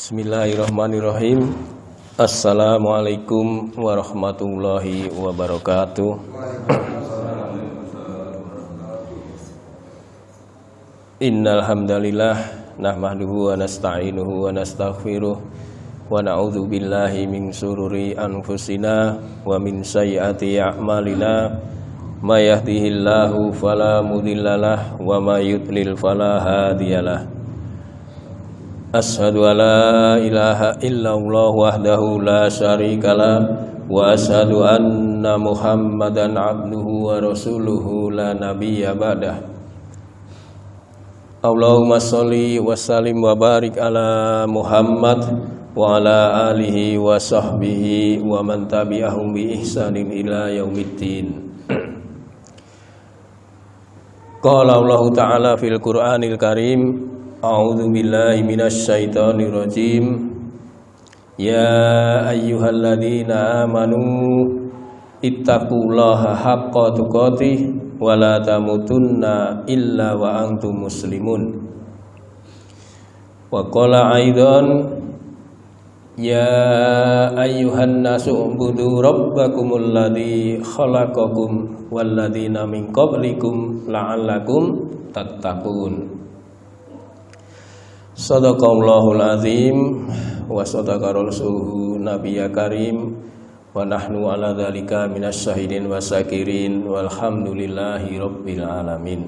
Bismillahirrahmanirrahim. Assalamualaikum warahmatullahi wabarakatuh. Innal hamdalillah nahmaduhu wa nasta'inuhu wa nastaghfiruh wa na'udzu billahi min shururi anfusina wa min sayyiati a'malina. May yahdihillahu fala mudhillalah wa may yudlil fala hadiyalah. Asyhadu an la ilaha illallah wahdahu la syarikalah wa asyhadu anna Muhammadan abduhu wa rasuluhu la nabiyya ba'dah. Allahumma sholli wa sallim wa barik ala Muhammad wa ala alihi wa sahbihi wa man tabi'ahum bi ihsanin ila yaumiddin. Qala Allah Ta'ala fil Qur'anil Karim, a'udzu billahi minasy syaithanir rajim. Ya ayyuhalladzina amanu ittaqullaha haqqa tuqatih wa la tamutunna illa wa antum muslimun. Wa qala aidan ya ayyuhan nasu ubudu rabbakumul ladzi khalaqakum walladzina min qablikum la'allakum tattaqun. Sadaqallahul azim wa sadaqa rasuluhu nabiyya karim wa nahnu ala dzalika minasy syahidin wa syakirin walhamdulillahi rabbil alamin.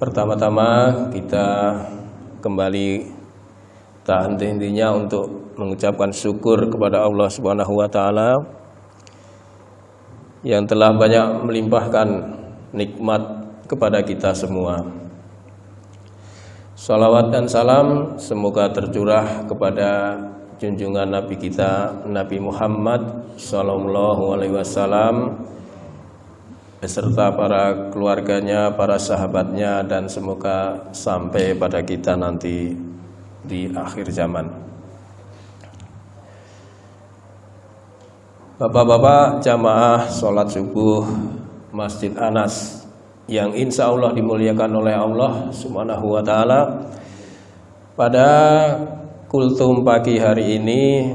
Pertama-tama kita kembali tak henti-hentinya untuk mengucapkan syukur kepada Allah Subhanahu wa taala yang telah banyak melimpahkan nikmat kepada kita semua. Salawat dan salam semoga tercurah kepada junjungan Nabi kita Nabi Muhammad sallallahu alaihi wasallam beserta para keluarganya, para sahabatnya, dan semoga sampai pada kita nanti di akhir zaman. Bapak-bapak jamaah sholat subuh Masjid Anas yang insya Allah dimuliakan oleh Allah Subhanahu wa ta'ala, pada kultum pagi hari ini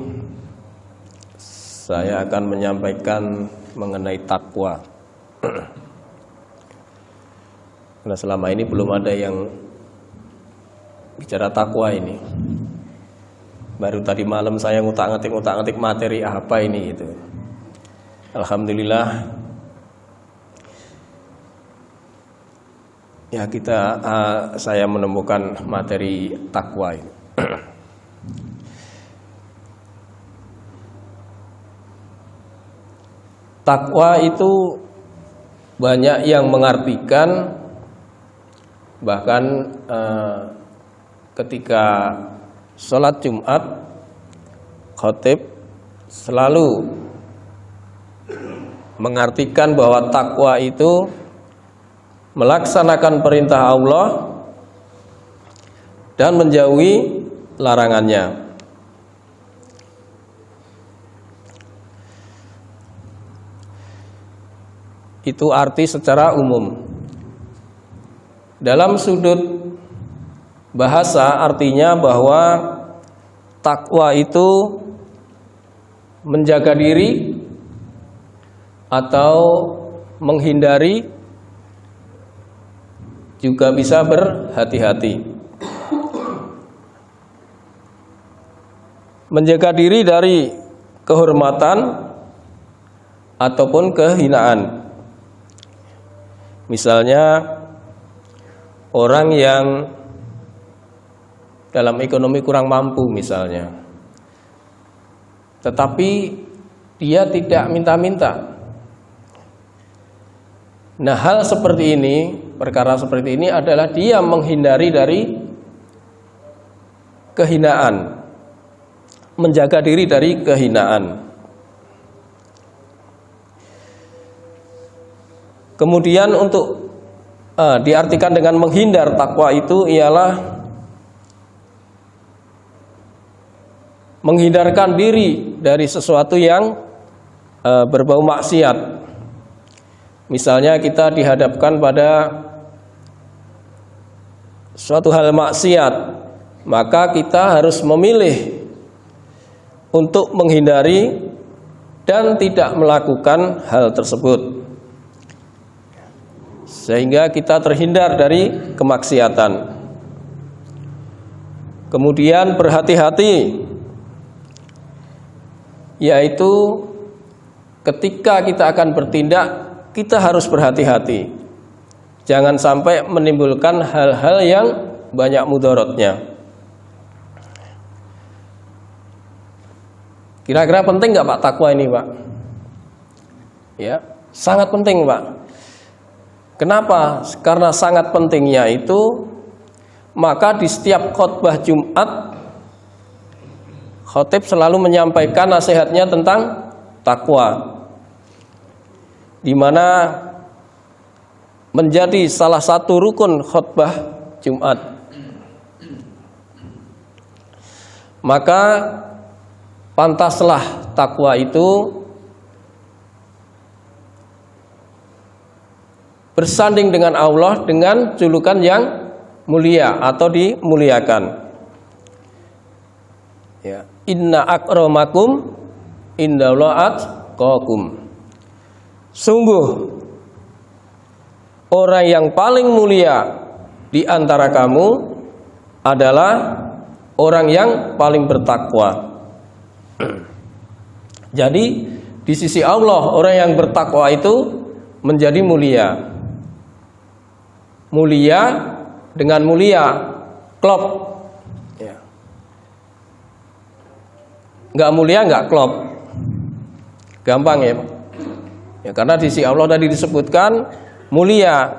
saya akan menyampaikan mengenai takwa. Karena selama ini belum ada yang bicara takwa ini. Baru tadi malam saya ngutak-ngatik materi apa ini gitu. Alhamdulillah ya saya menemukan materi takwa ini. Takwa itu banyak yang mengartikan, bahkan ketika sholat Jumat khatib selalu mengartikan bahwa takwa itu melaksanakan perintah Allah dan menjauhi larangannya. Itu arti secara umum. Dalam sudut bahasa artinya bahwa takwa itu menjaga diri atau menghindari, juga bisa berhati-hati. Menjaga diri dari kehormatan ataupun kehinaan. Misalnya orang yang dalam ekonomi kurang mampu misalnya, tetapi dia tidak minta-minta. Nah, hal seperti ini, perkara seperti ini adalah dia menghindari dari kehinaan, menjaga diri dari kehinaan. Kemudian untuk diartikan dengan menghindar, takwa itu ialah menghindarkan diri dari sesuatu yang berbau maksiat. Misalnya kita dihadapkan pada suatu hal maksiat, maka kita harus memilih untuk menghindari dan tidak melakukan hal tersebut, sehingga kita terhindar dari kemaksiatan. Kemudian berhati-hati, yaitu ketika kita akan bertindak, kita harus berhati-hati. Jangan sampai menimbulkan hal-hal yang banyak mudaratnya. Kira-kira penting nggak Pak takwa ini, Pak? Ya, sangat penting, Pak. Kenapa? Karena sangat pentingnya itu, maka di setiap khutbah Jumat, khatib selalu menyampaikan nasihatnya tentang takwa, di mana menjadi salah satu rukun khutbah Jumat. Maka pantaslah takwa itu bersanding dengan Allah dengan julukan yang mulia atau dimuliakan. Ya, inna akramakum indallahi atqakum. Sungguh orang yang paling mulia di antara kamu adalah orang yang paling bertakwa. Jadi di sisi Allah orang yang bertakwa itu menjadi mulia. Mulia dengan mulia klop. Ya. Nggak mulia nggak klop. Gampang ya, Pak. Ya, karena di sisi Allah tadi disebutkan mulia,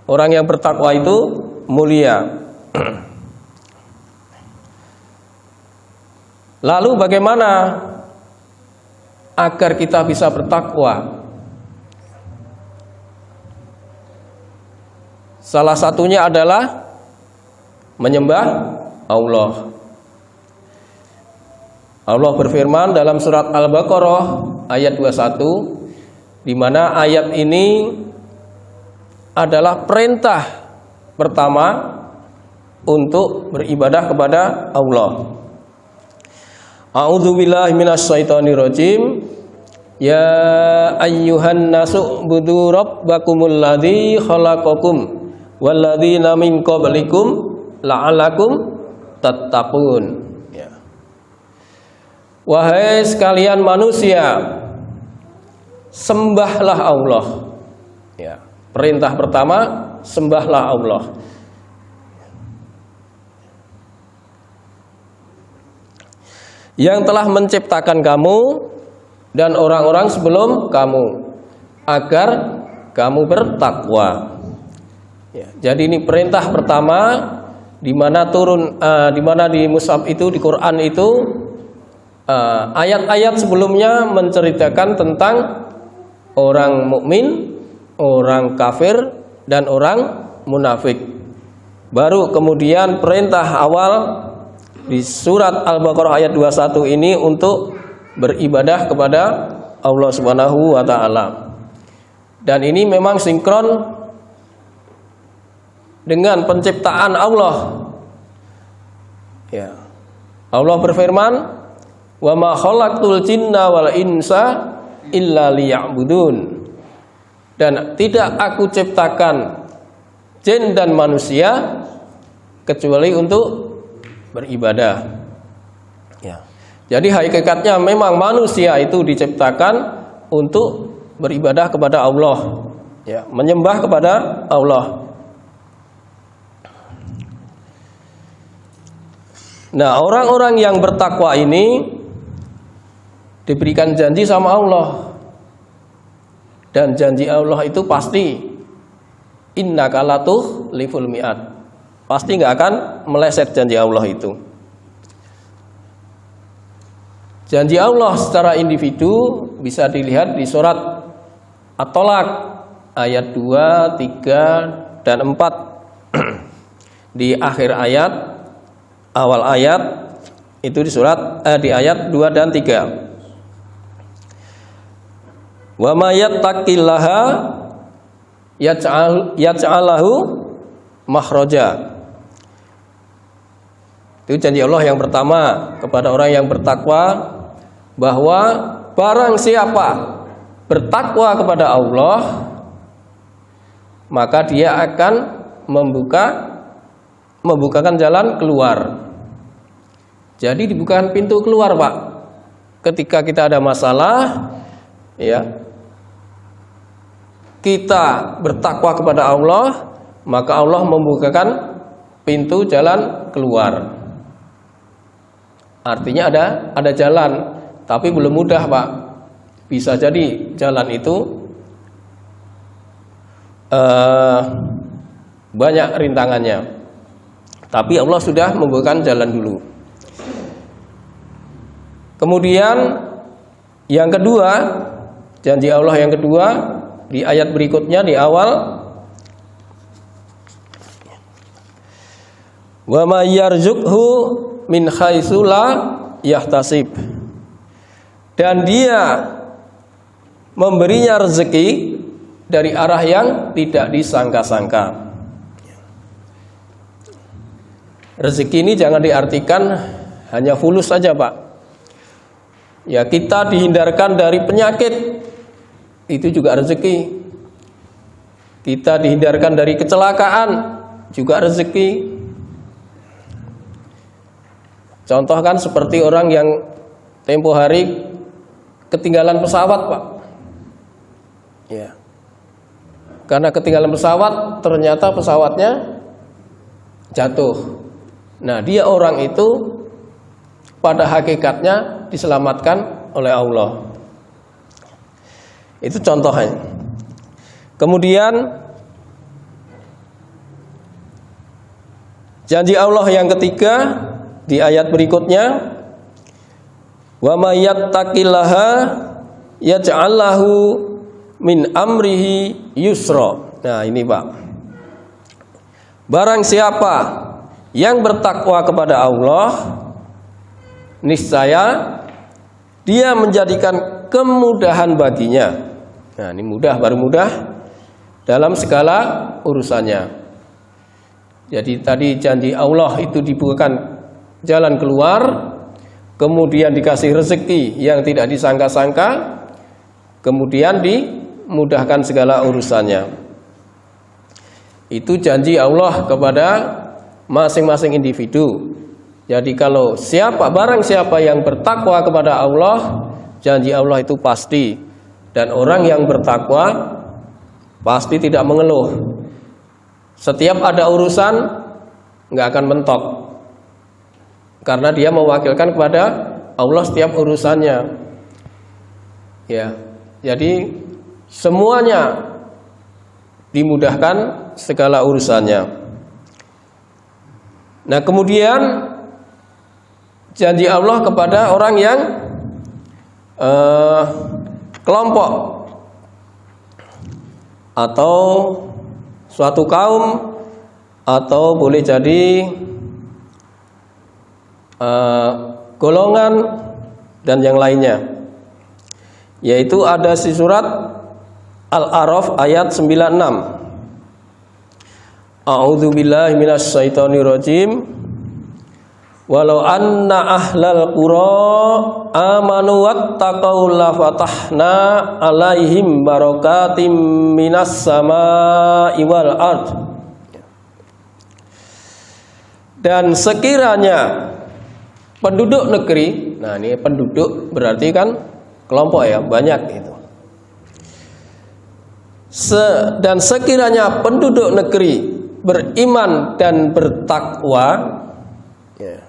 orang yang bertakwa itu mulia. Lalu bagaimana agar kita bisa bertakwa? Salah satunya adalah menyembah Allah. Allah berfirman dalam surat Al-Baqarah ayat 21, di mana ayat ini adalah perintah pertama untuk beribadah kepada Allah. A'udzubillahi minasyaitonirrajim. Ya ayyuhan nasu budu rabbakumul ladzi khalaqakum walladzina min qablikum la'allakum tattaqun. Ya. Wahai sekalian manusia, sembahlah Allah. Ya. Perintah pertama, sembahlah Allah. Yang telah menciptakan kamu dan orang-orang sebelum kamu, agar kamu bertakwa. Ya, jadi ini perintah pertama, di mana di mana di mushaf itu, di Quran itu ayat-ayat sebelumnya menceritakan tentang orang mukmin, orang kafir, dan orang munafik. Baru kemudian perintah awal di surat Al-Baqarah ayat 21 ini untuk beribadah kepada Allah Subhanahu wa taala. Dan ini memang sinkron dengan penciptaan Allah. Ya. Allah berfirman, "Wa ma khalaqtul jinna wal insa illa liya'budun." Dan tidak aku ciptakan jin dan manusia kecuali untuk beribadah. Ya. Jadi hakikatnya memang manusia itu diciptakan untuk beribadah kepada Allah, ya, menyembah kepada Allah. Nah, orang-orang yang bertakwa ini diberikan janji sama Allah. Dan janji Allah itu pasti innaka latughliful mi'ad. Pasti nggak akan meleset janji Allah itu. Janji Allah secara individu bisa dilihat di surat At-Tolak ayat 2, 3, dan 4. Di akhir ayat, awal ayat itu di surat di ayat 2 dan 3. Wa may yattaqillaha yaj'al lahu makhraja Itu janji Allah yang pertama kepada orang yang bertakwa, bahwa barang siapa bertakwa kepada Allah, maka dia akan membukakan jalan keluar. Jadi dibukakan pintu keluar, Pak. Ketika kita ada masalah, ya, kita bertakwa kepada Allah, maka Allah membukakan pintu jalan keluar. Artinya ada jalan, tapi belum mudah, Pak. Bisa jadi jalan itu banyak rintangannya, tapi Allah sudah membukakan jalan dulu. Kemudian yang kedua, janji Allah yang kedua di ayat berikutnya di awal, wa may yarzuqhu min haitsu la yahtasib, dan dia memberinya rezeki dari arah yang tidak disangka-sangka. Rezeki ini jangan diartikan hanya fulus saja, Pak. Ya, kita dihindarkan dari penyakit, itu juga rezeki. Kita dihindarkan dari kecelakaan, juga rezeki. Contoh kan seperti orang yang tempo hari ketinggalan pesawat, Pak. Ya. Karena ketinggalan pesawat, ternyata pesawatnya jatuh. Nah, dia orang itu pada hakikatnya diselamatkan oleh Allah. Itu contohnya. Kemudian janji Allah yang ketiga di ayat berikutnya, wa may yattaqillaha yaj'al lahu min amrihi yusra. Nah, ini, Pak. Barang siapa yang bertakwa kepada Allah, niscaya dia menjadikan kemudahan baginya. Nah, ini mudah, baru mudah dalam segala urusannya. Jadi tadi janji Allah itu dibukakan jalan keluar, kemudian dikasih rezeki yang tidak disangka-sangka, kemudian dimudahkan segala urusannya. Itu janji Allah kepada masing-masing individu. Jadi kalau barang siapa yang bertakwa kepada Allah, janji Allah itu pasti. Dan orang yang bertakwa pasti tidak mengeluh. Setiap ada urusan nggak akan mentok, karena dia mewakilkan kepada Allah setiap urusannya. Ya, jadi semuanya dimudahkan segala urusannya. Nah, kemudian janji Allah kepada orang yang kelompok atau suatu kaum, atau boleh jadi golongan dan yang lainnya, yaitu ada di surat Al-A'raf ayat 96. A'udzu billahi minasy syaithanir rajim. Walau anna ahlal qura amanu wattaqau la fatahna alaihim barakatim minas samaa'i wal ard. Dan sekiranya penduduk negeri, nah ini penduduk berarti kan kelompok ya, banyak itu. Dan sekiranya penduduk negeri beriman dan bertakwa, ya,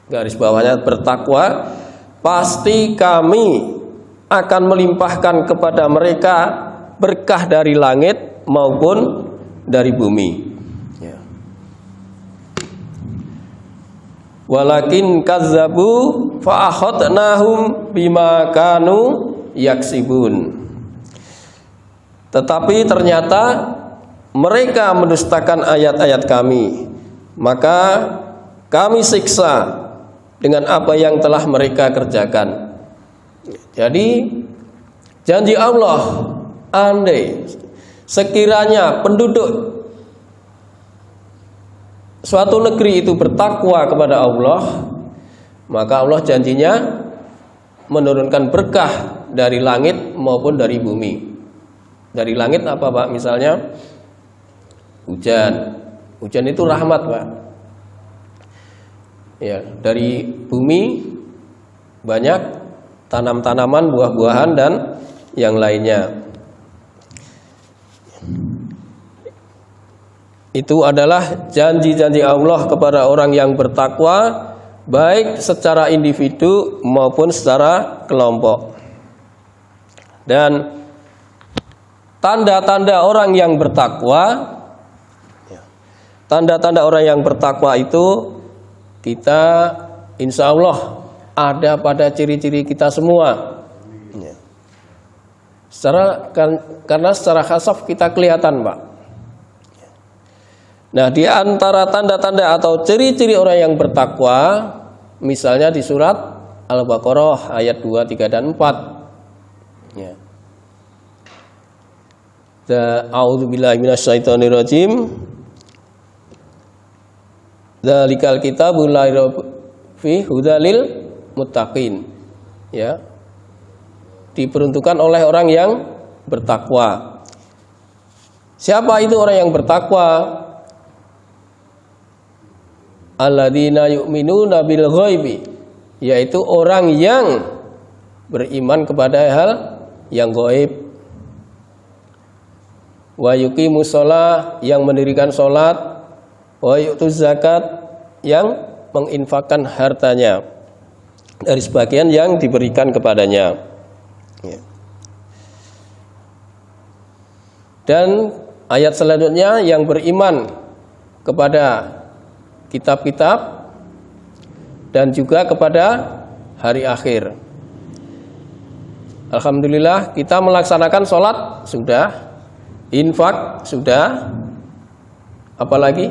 garis bawahnya bertakwa, pasti kami akan melimpahkan kepada mereka berkah dari langit maupun dari bumi. Ya. Walakin kazzabu fa akhadnahum bima kanu yaksibun. Tetapi ternyata mereka mendustakan ayat-ayat kami, maka kami siksa dengan apa yang telah mereka kerjakan. Jadi janji Allah, andai sekiranya penduduk suatu negeri itu bertakwa kepada Allah, maka Allah janjinya menurunkan berkah dari langit maupun dari bumi. Dari langit apa Pak? Misalnya hujan. Hujan itu rahmat Pak. Ya, dari bumi banyak tanam-tanaman, buah-buahan dan yang lainnya. Itu adalah janji-janji Allah kepada orang yang bertakwa, baik secara individu maupun secara kelompok. Dan tanda-tanda orang yang bertakwa, tanda-tanda orang yang bertakwa itu kita insya Allah ada pada ciri-ciri kita semua. Karena secara khasaf kita kelihatan Pak. Nah, di antara tanda-tanda atau ciri-ciri orang yang bertakwa, misalnya di surat Al-Baqarah ayat 2, 3 dan 4. Ya. A'udzubillahi minasyaitonirrajim. Dzalikal kitabul la raiba fihi hudalil muttaqin. Ya. Diperuntukkan oleh orang yang bertakwa. Siapa itu orang yang bertakwa? Alladzina yu'minuna bil ghaibi, yaitu orang yang beriman kepada hal yang gaib. Wa yuqimus shalah, yang mendirikan salat. Wa yu'tuz zakat, yang menginfakkan hartanya dari sebagian yang diberikan kepadanya. Dan ayat selanjutnya yang beriman kepada kitab-kitab dan juga kepada hari akhir. Alhamdulillah kita melaksanakan sholat sudah, infak sudah, apalagi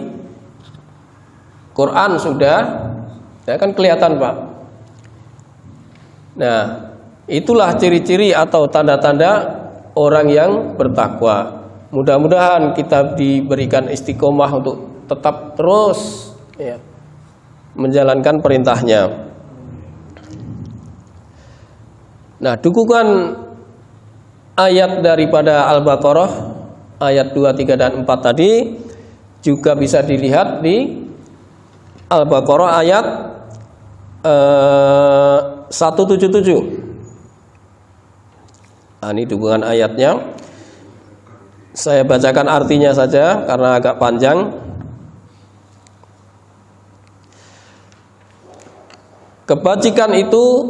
Quran sudah, ya kan kelihatan Pak. Nah, itulah ciri-ciri atau tanda-tanda orang yang bertakwa. Mudah-mudahan kita diberikan istiqomah untuk tetap terus ya, menjalankan perintahnya. Nah, dukungan ayat daripada Al-Baqarah ayat 2, 3 dan 4 tadi juga bisa dilihat di Al-Baqarah ayat 177. Nah, ini dukungan ayatnya. Saya bacakan artinya saja karena agak panjang. Kebajikan itu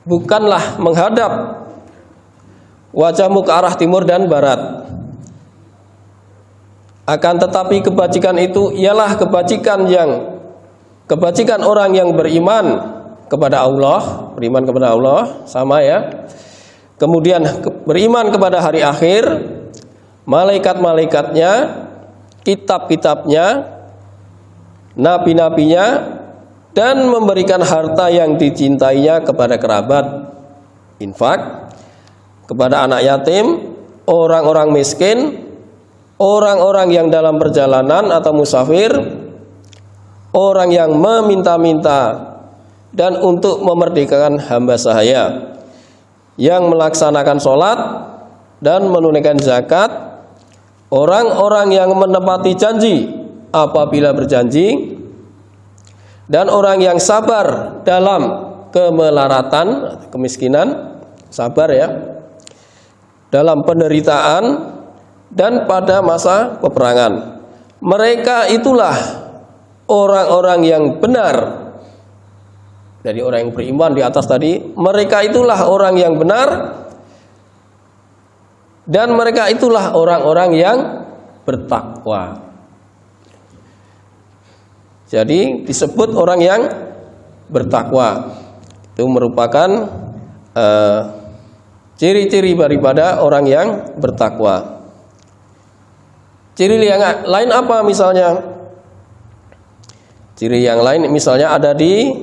bukanlah menghadap wajahmu ke arah timur dan barat. Akan tetapi kebajikan itu ialah kebajikan orang yang beriman kepada Allah, beriman kepada Allah sama ya. Kemudian beriman kepada hari akhir, malaikat-malaikatnya, kitab-kitabnya, nabi-nabinya, dan memberikan harta yang dicintainya kepada kerabat, infak, kepada anak yatim, orang-orang miskin, orang-orang yang dalam perjalanan atau musafir, orang yang meminta-minta, dan untuk memerdekakan hamba sahaya yang melaksanakan sholat dan menunaikan zakat, orang-orang yang menepati janji apabila berjanji, dan orang yang sabar dalam kemelaratan, kemiskinan, sabar ya, dalam penderitaan dan pada masa peperangan. Mereka itulah orang-orang yang benar. Dari orang yang beriman di atas tadi, mereka itulah orang yang benar, dan mereka itulah orang-orang yang bertakwa. Jadi disebut orang yang bertakwa. Itu merupakan ciri-ciri daripada orang yang bertakwa. Ciri yang lain apa misalnya? Ciri yang lain misalnya ada di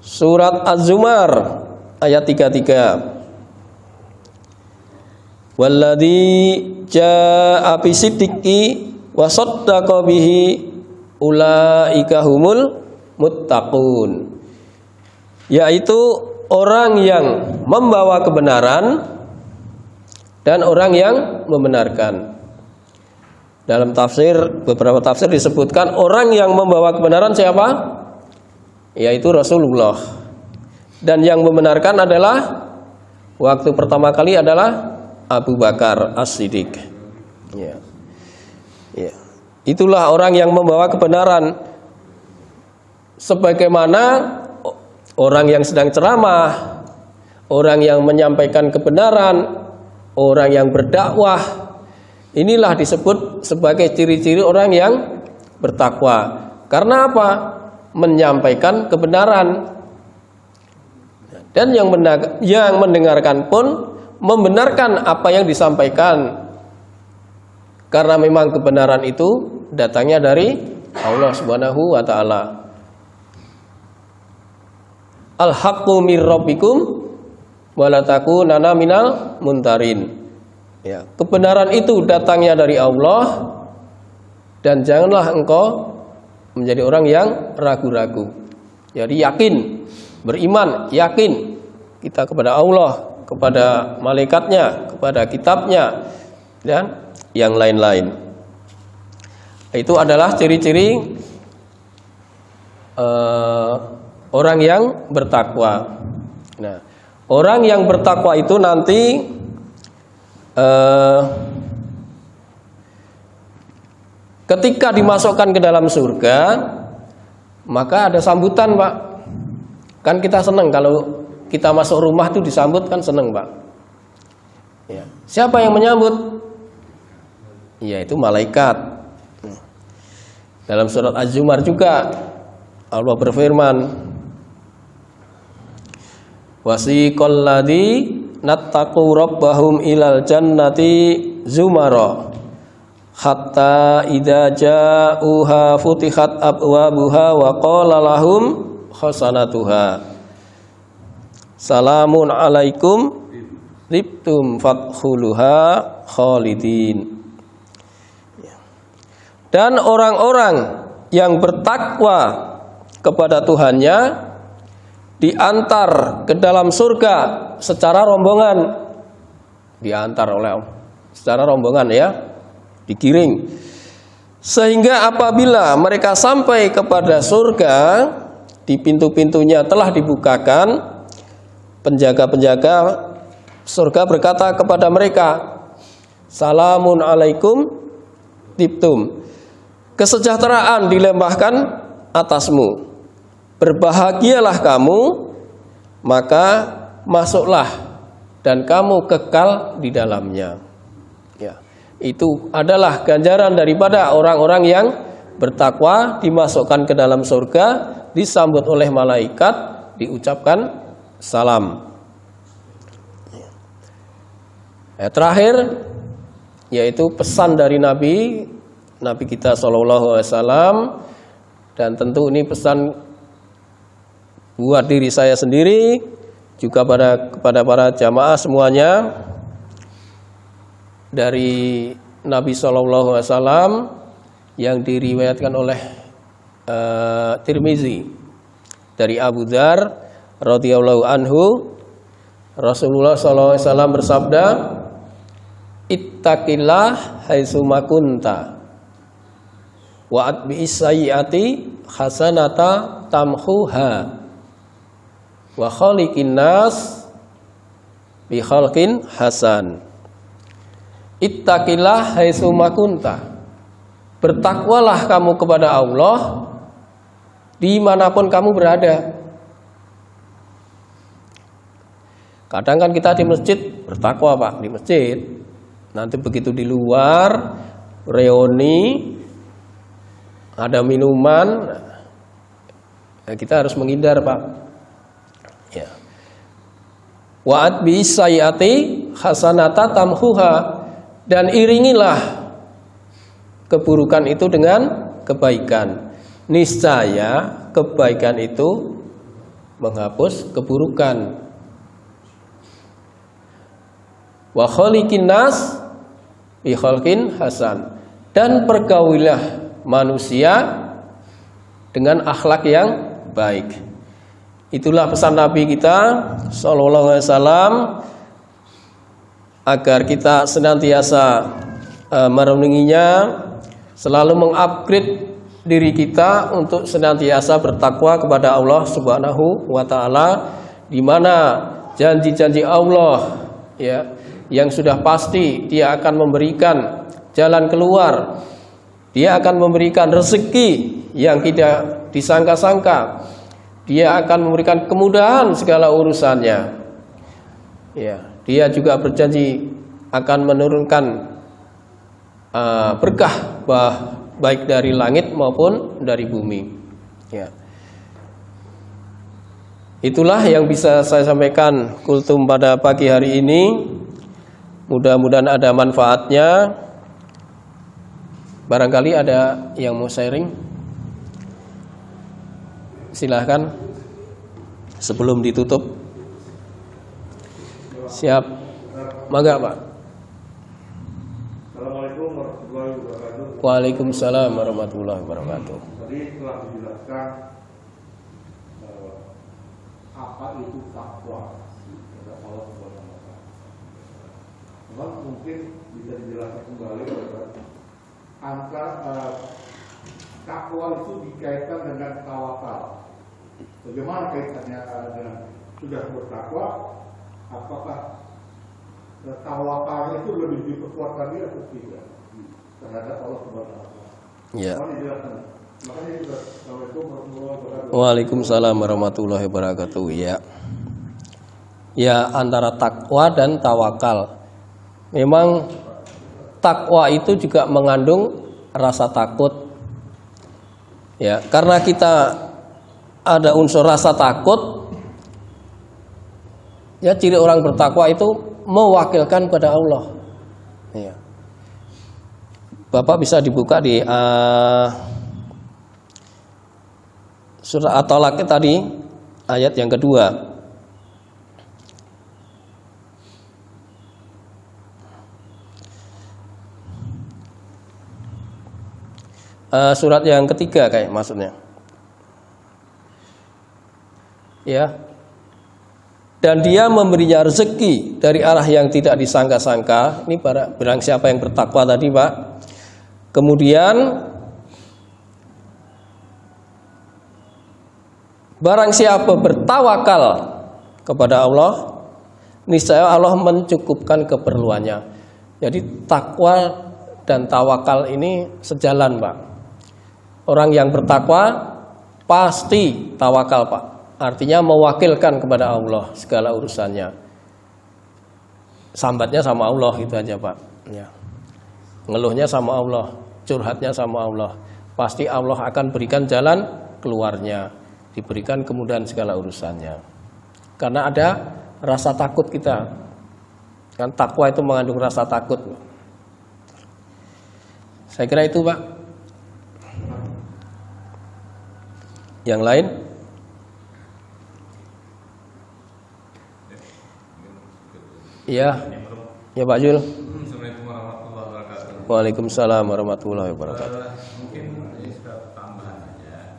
surat Az-Zumar ayat 33. Walladzi jaa'a bisiddiqi wa saddaqa bihi ulaika humul muttaqun, yaitu orang yang membawa kebenaran dan orang yang membenarkan. Dalam tafsir, beberapa tafsir disebutkan orang yang membawa kebenaran siapa? Yaitu Rasulullah. Dan yang membenarkan adalah waktu pertama kali adalah Abu Bakar As-Siddiq. Ya. Ya. Itulah orang yang membawa kebenaran. Sebagaimana orang yang sedang ceramah, orang yang menyampaikan kebenaran, orang yang berdakwah, inilah disebut sebagai ciri-ciri orang yang bertakwa. Karena apa? Menyampaikan kebenaran. Dan yang mendengarkan pun membenarkan apa yang disampaikan. Karena memang kebenaran itu datangnya dari Allah Subhanahu wa taala. Al-haqqu mir rabbikum wa la takunanna minal muntarin. Ya, kebenaran itu datangnya dari Allah dan janganlah engkau menjadi orang yang ragu-ragu. Jadi yakin, beriman, yakin kita kepada Allah, kepada malaikatnya, kepada kitabnya, dan yang lain-lain. Itu adalah ciri-ciri orang yang bertakwa. Nah, orang yang bertakwa itu nanti ketika dimasukkan ke dalam surga, maka ada sambutan, Pak. Kan kita senang kalau kita masuk rumah itu disambut, kan senang, Pak. Ya. Siapa yang menyambut? Yaitu malaikat. Dalam surat Az-Zumar juga Allah berfirman, wasiqal ladzi nattaqu rabbahum ilal jannati zumara hatta idza ja'uha futihat abwabuha wa qala lahum khasanatuha salamun alaikum libtum fadkhuluha khalidin. Dan orang-orang yang bertakwa kepada Tuhannya diantar ke dalam surga secara rombongan, diantar oleh secara rombongan, ya, digiring, sehingga apabila mereka sampai kepada surga, di pintu-pintunya telah dibukakan, penjaga-penjaga surga berkata kepada mereka, salamun alaikum tibtum, kesejahteraan dilembahkan atasmu, berbahagialah kamu, maka masuklah dan kamu kekal di dalamnya. Ya, itu adalah ganjaran daripada orang-orang yang bertakwa, dimasukkan ke dalam surga, disambut oleh malaikat, diucapkan salam. Terakhir yaitu pesan dari Nabi kita Shallallahu Alaihi Wasallam, dan tentu ini pesan buat diri saya sendiri, juga kepada para jamaah semuanya, dari Nabi Shallallahu Alaihi Wasallam yang diriwayatkan oleh Tirmizi dari Abu Dzar radhiyallahu anhu, Rasulullah Shallallahu Alaihi Wasallam bersabda, ittaqillah haitsuma kunta wa atbi'is sayyiati hasanata tamhuha wa khaliqin nas bi khalqin hasan. Ittaqillah haitsuma kunta, bertakwalah kamu kepada Allah dimanapun kamu berada. Kadang kan kita di masjid bertakwa, Pak, di masjid. Nanti begitu di luar reuni ada minuman, kita harus menghindar, Pak. Ya. Wa'at bi sayyati hasanata tamhuha, dan iringilah keburukan itu dengan kebaikan. Niscaya kebaikan itu menghapus keburukan. Wa khaliqin nas bi khalqin hasan, dan pergaulilah manusia dengan akhlak yang baik. Itulah pesan Nabi kita sallallahu alaihi wasallam, agar kita senantiasa merenunginya, selalu mengupgrade diri kita untuk senantiasa bertakwa kepada Allah Subhanahu wa taala, di mana janji-janji Allah ya yang sudah pasti Dia akan memberikan jalan keluar, Dia akan memberikan rezeki yang tidak disangka-sangka, Dia akan memberikan kemudahan segala urusannya. Ya, Dia juga berjanji akan menurunkan berkah baik dari langit maupun dari bumi. Ya. Itulah yang bisa saya sampaikan kultum pada pagi hari ini. Mudah-mudahan ada manfaatnya. Barangkali ada yang mau sharing, silahkan sebelum ditutup. Siap, mangga Pak. Assalamualaikum warahmatullahi wabarakatuh. Waalaikumsalam warahmatullahi wabarakatuh. Tadi telah dijelaskan apa itu takwa kepada Allah Subhanahu wa taala. Memang mungkin bisa dijelaskan kembali antara takwa itu dikaitkan dengan tawakal. Bagaimana kaitannya dengan sudah bertakwa? Apakah tawakalnya itu lebih diperkuat lagi atau tidak terhadap Allah Subhanahu wa taala? Ya. Makanya juga Assalamualaikum warahmatullahi wabarakatuh. Waalaikumsalam warahmatullahi wabarakatuh. Ya. Ya, antara takwa dan tawakal. Memang takwa itu juga mengandung rasa takut. Ya, karena kita ada unsur rasa takut. Ya, ciri orang bertakwa itu mewakilkan pada Allah. Ya. Bapak bisa dibuka di surah At-Talaq tadi, ayat yang kedua. Surat yang ketiga kayak maksudnya. Ya. Dan Dia memberinya rezeki dari arah yang tidak disangka-sangka. Ini barang siapa yang bertakwa tadi, Pak. Kemudian barang siapa bertawakal kepada Allah, niscaya Allah mencukupkan keperluannya. Jadi takwa dan tawakal ini sejalan, Pak. Orang yang bertakwa pasti tawakal, Pak. Artinya mewakilkan kepada Allah segala urusannya. Sambatnya sama Allah gitu aja, Pak. Ya. Ngeluhnya sama Allah, curhatnya sama Allah. Pasti Allah akan berikan jalan keluarnya, diberikan kemudahan segala urusannya. Karena ada rasa takut kita. Kan takwa itu mengandung rasa takut. Saya kira itu, Pak. Yang lain? Iya. Ya, Pak Jul. Assalamualaikum warahmatullahi wabarakatuh. Waalaikumsalam warahmatullahi wabarakatuh. Mungkin ini sudah tambahan aja.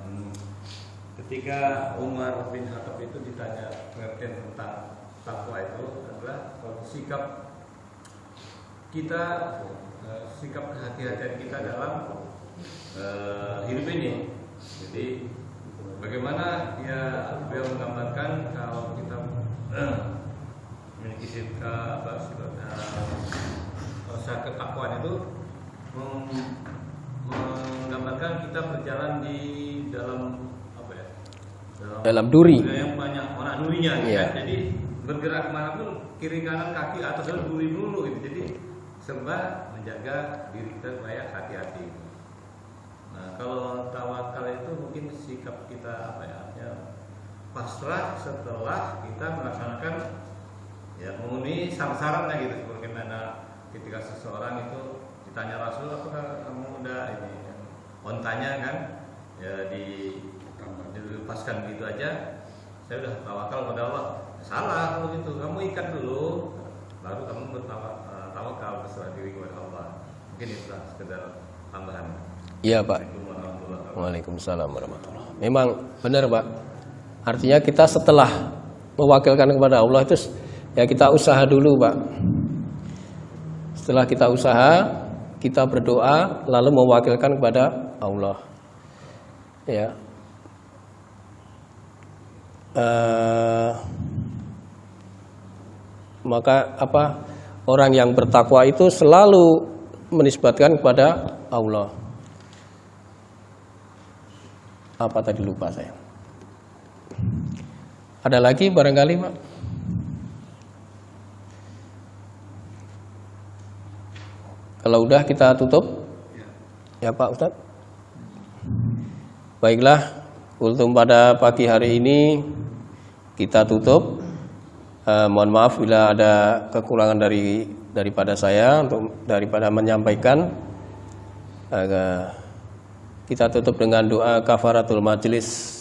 Ketika Umar bin Khattab itu ditanya pengertian tentang takwa itu adalah sikap kita, sikap kehati-hatian kita dalam hidup ini. Jadi bagaimana beliau menggambarkan kalau kita memiliki sifat ketakwaan itu menggambarkan kita berjalan di dalam dalam duri yang banyak warna durinya gitu yeah. kan? Jadi bergerak kemana pun kiri kanan kaki atas dan duri dulu gitu. Jadi serba menjaga diri kita supaya hati-hati. Nah, kalau tawakal itu mungkin sikap kita pasrah setelah kita melaksanakan memenuhi syarat-syaratnya gitu. Bagaimana ketika seseorang itu ditanya Rasul, apakah kamu udah ontanya kan dilepaskan gitu aja, saya udah tawakal pada Allah. Salah kalau gitu, kamu ikat dulu baru kamu bertawakal berserah diri kepada Allah. Mungkin itu sekedar tambahan. Iya Pak. Waalaikumsalam warahmatullahi. Memang benar Pak. Artinya kita setelah mewakilkan kepada Allah itu ya kita usaha dulu Pak. Setelah kita usaha, kita berdoa lalu mewakilkan kepada Allah. Ya. Maka orang yang bertakwa itu selalu menisbatkan kepada Allah. Apa tadi lupa saya? Ada lagi barangkali Pak? Kalau udah kita tutup. Ya Pak Ustadz. Baiklah, kultum pada pagi hari ini kita tutup. Mohon maaf bila ada kekurangan daripada saya daripada menyampaikan. Kita tutup dengan doa kafaratul majlis.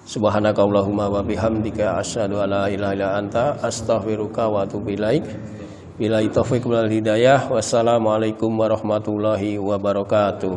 Subhanakallahumma wa bihamdika asyhadu an la ilaha illa anta astaghfiruka wa atubu ilaik. Billahi taufiq wal hidayah. Wassalamualaikum warahmatullahi wabarakatuh.